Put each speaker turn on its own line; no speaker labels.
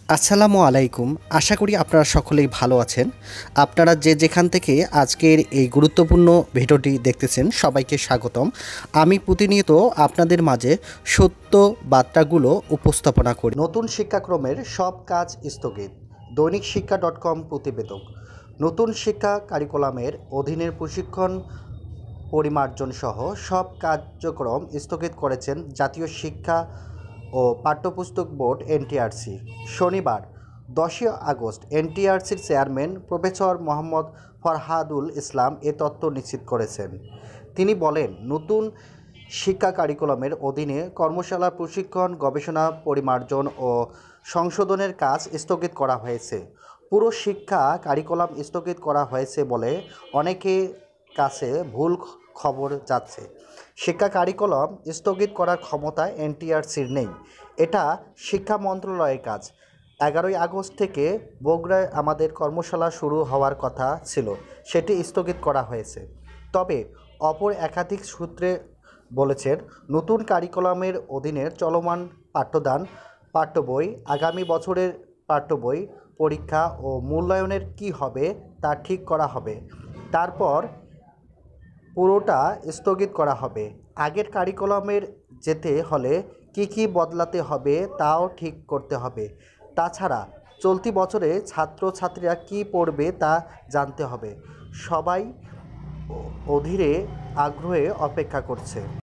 আসসালামু আলাইকুম। আশা করি আপনারা সকলেই ভালো আছেন। আপনারা যে যেখান থেকে আজকের এই গুরুত্বপূর্ণ ভিডিওটি দেখতেছেন সবাইকে স্বাগতম। আমি প্রতিনিয়ত আপনাদের মাঝে সত্য বার্তাগুলো উপস্থাপনা করি। নতুন শিক্ষাক্রমের সব কাজ স্থগিত। দৈনিক শিক্ষা .com প্রতিবেদক। নতুন শিক্ষা কারিকুলামের অধীনের প্রশিক্ষণ পরিমার্জন সহ সব কার্যক্রম স্থগিত করেছেন জাতীয় শিক্ষা ও পাঠ্যপুস্তক বোর্ড এনটিআরসি। শনিবার 10 আগস্ট এনটিআরসির চেয়ারম্যান প্রফেসর মোহাম্মদ ফরহাদুল ইসলাম এ তথ্য নিশ্চিত করেছেন। তিনি বলেন, নতুন শিক্ষা কারিকুলামের অধীনে কর্মশালা, প্রশিক্ষণ, গবেষণা পরিমার্জন ও সংশোধনের কাজ স্থগিত করা হয়েছে। পুরো শিক্ষা কারিকুলাম স্থগিত করা হয়েছে বলে অনেকে কাছে ভুল খবর যাচ্ছে। শিক্ষা কারিকুলাম স্থগিত করার ক্ষমতা এনটিআরসির নেই। এটা শিক্ষা মন্ত্রণালয়ের কাজ। 11 আগস্ট থেকে বগুড়ায় আমাদের কর্মশালা শুরু হওয়ার কথা ছিল, সেটি স্থগিত করা হয়েছে। তবে অপর একাধিক সূত্রে বলেছেন, নতুন কারিকুলামের অধীনে চলমান পাঠ্যদান, পাঠ্য বই, আগামী বছরের পাঠ্য বই, পরীক্ষা ও মূল্যায়নের কী হবে তা ঠিক করা হবে। তারপর পুরোটা স্থগিত করা হবে। আগের কারিকুলামের যেতে হলে কী কী বদলাতে হবে তাও ঠিক করতে হবে। তাছাড়া চলতি বছরে ছাত্রছাত্রীরা কী পড়বে তা জানতে হবে। সবাই অধীরে আগ্রহে অপেক্ষা করছে।